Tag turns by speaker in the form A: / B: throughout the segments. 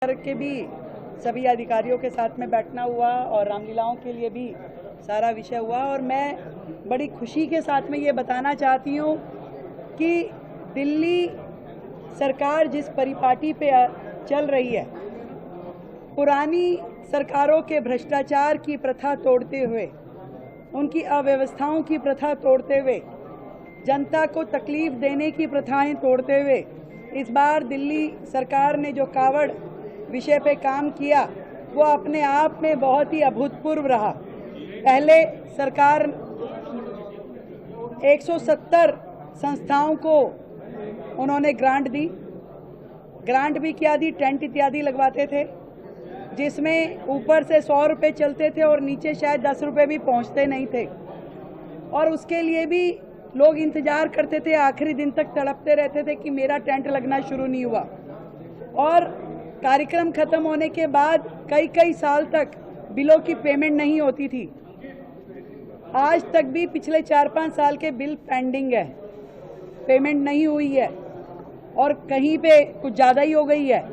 A: के भी सभी अधिकारियों के साथ में बैठना हुआ और रामलीलाओं के लिए भी सारा विषय हुआ। और मैं बड़ी खुशी के साथ में ये बताना चाहती हूँ कि दिल्ली सरकार जिस परिपाटी पे चल रही है, पुरानी सरकारों के भ्रष्टाचार की प्रथा तोड़ते हुए, उनकी अव्यवस्थाओं की प्रथा तोड़ते हुए, जनता को तकलीफ देने की प्रथाएं तोड़ते हुए, इस बार दिल्ली सरकार ने जो कावड़ विषय पे काम किया वो अपने आप में बहुत ही अभूतपूर्व रहा। पहले सरकार 170 संस्थाओं को उन्होंने ग्रांट दी। ग्रांट भी क्या दी, टेंट इत्यादि लगवाते थे जिसमें ऊपर से 100 रुपये चलते थे और नीचे शायद 10 रुपये भी पहुंचते नहीं थे। और उसके लिए भी लोग इंतजार करते थे, आखिरी दिन तक तड़पते रहते थे कि मेरा टेंट लगना शुरू नहीं हुआ। और कार्यक्रम खत्म होने के बाद कई साल तक बिलों की पेमेंट नहीं होती थी। आज तक भी पिछले 4-5 साल के बिल पेंडिंग है, पेमेंट नहीं हुई है और कहीं पे कुछ ज़्यादा ही हो गई है।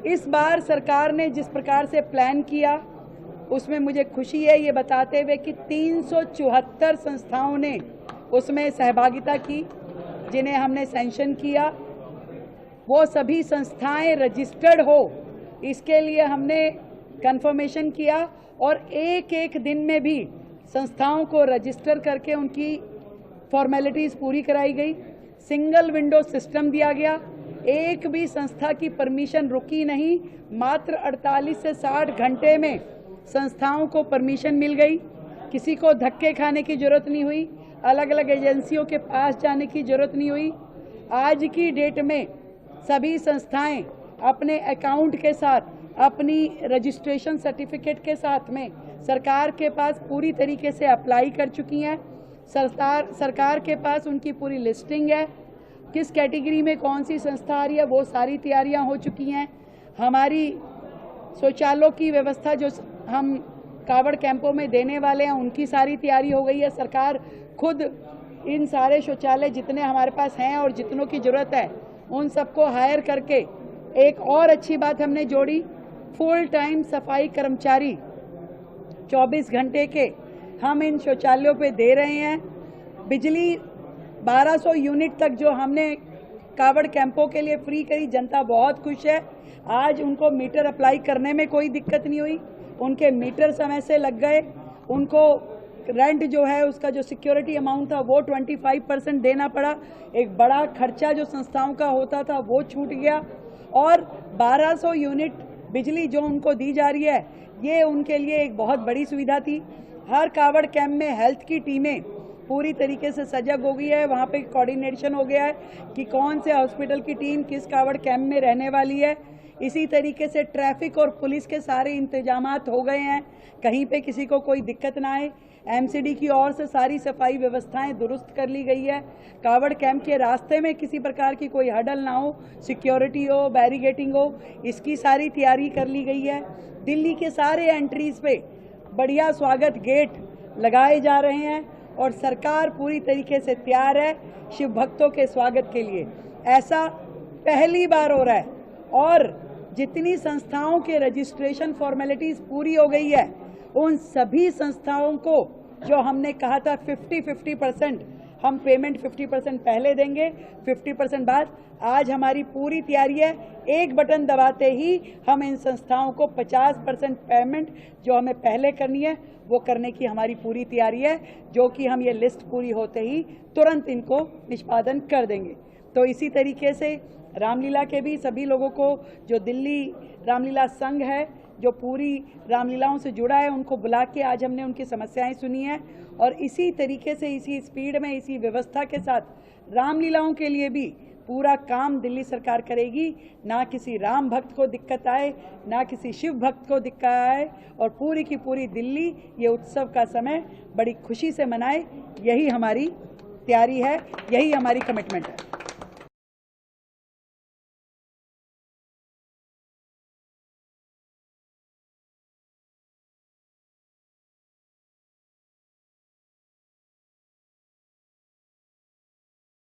A: इस बार सरकार ने जिस प्रकार से प्लान किया उसमें मुझे खुशी है ये बताते हुए कि 374 संस्थाओं ने उसमें सहभागिता की, जिन्हें हमने सैंक्शन किया। वो सभी संस्थाएं रजिस्टर्ड हो, इसके लिए हमने कंफर्मेशन किया और एक दिन में भी संस्थाओं को रजिस्टर करके उनकी फॉर्मेलिटीज़ पूरी कराई गई। सिंगल विंडो सिस्टम दिया गया, एक भी संस्था की परमिशन रुकी नहीं। मात्र 48 से 60 घंटे में संस्थाओं को परमिशन मिल गई। किसी को धक्के खाने की ज़रूरत नहीं हुई, अलग अलग एजेंसियों के पास जाने की ज़रूरत नहीं हुई। आज की डेट में सभी संस्थाएं अपने अकाउंट के साथ, अपनी रजिस्ट्रेशन सर्टिफिकेट के साथ में सरकार के पास पूरी तरीके से अप्लाई कर चुकी हैं। सरकार के पास उनकी पूरी लिस्टिंग है, किस कैटेगरी में कौन सी संस्था आ रही है, वो सारी तैयारियां हो चुकी हैं। हमारी शौचालयों की व्यवस्था जो हम कावड़ कैंपों में देने वाले हैं, उनकी सारी तैयारी हो गई है। सरकार खुद इन सारे शौचालय जितने हमारे पास हैं और जितनों की ज़रूरत है उन सबको हायर करके, एक और अच्छी बात हमने जोड़ी, फुल टाइम सफाई कर्मचारी 24 घंटे के हम इन शौचालयों पे दे रहे हैं। बिजली 1200 यूनिट तक जो हमने कावड़ कैंपों के लिए फ्री करी, जनता बहुत खुश है। आज उनको मीटर अप्लाई करने में कोई दिक्कत नहीं हुई, उनके मीटर समय से लग गए। उनको रेंट जो है उसका जो सिक्योरिटी अमाउंट था वो 25% देना पड़ा। एक बड़ा खर्चा जो संस्थाओं का होता था वो छूट गया। और 1200 यूनिट बिजली जो उनको दी जा रही है, ये उनके लिए एक बहुत बड़ी सुविधा थी। हर कावड़ कैंप में हेल्थ की टीमें पूरी तरीके से सजग हो गई है। वहाँ पे कोऑर्डिनेशन हो गया है कि कौन से हॉस्पिटल की टीम किस कावड़ कैंप में रहने वाली है। इसी तरीके से ट्रैफिक और पुलिस के सारे इंतजामात हो गए हैं, कहीं पे किसी को कोई दिक्कत ना आए। एमसीडी की ओर से सारी सफाई व्यवस्थाएं दुरुस्त कर ली गई है। कावड़ कैंप के रास्ते में किसी प्रकार की कोई हडल ना हो, सिक्योरिटी हो, बैरिगेटिंग हो, इसकी सारी तैयारी कर ली गई है। दिल्ली के सारे एंट्रीज पे बढ़िया स्वागत गेट लगाए जा रहे हैं और सरकार पूरी तरीके से तैयार है शिव भक्तों के स्वागत के लिए। ऐसा पहली बार हो रहा है और जितनी संस्थाओं के रजिस्ट्रेशन फॉर्मेलिटीज़ पूरी हो गई है, उन सभी संस्थाओं को जो हमने कहा था 50-50% हम पेमेंट 50% पहले देंगे, 50% बाद, आज हमारी पूरी तैयारी है। एक बटन दबाते ही हम इन संस्थाओं को 50% पेमेंट जो हमें पहले करनी है वो करने की हमारी पूरी तैयारी है, जो कि हम ये लिस्ट पूरी होते ही तुरंत इनको निष्पादन कर देंगे। तो इसी तरीके से रामलीला के भी सभी लोगों को, जो दिल्ली रामलीला संघ है जो पूरी रामलीलाओं से जुड़ा है, उनको बुला के आज हमने उनकी समस्याएं सुनी हैं। और इसी तरीके से, इसी स्पीड में, इसी व्यवस्था के साथ रामलीलाओं के लिए भी पूरा काम दिल्ली सरकार करेगी। ना किसी राम भक्त को दिक्कत आए, ना किसी शिव भक्त को दिक्कत आए, और पूरी की पूरी दिल्ली ये उत्सव का समय बड़ी खुशी से मनाए। यही हमारी तैयारी है, यही हमारी कमिटमेंट है।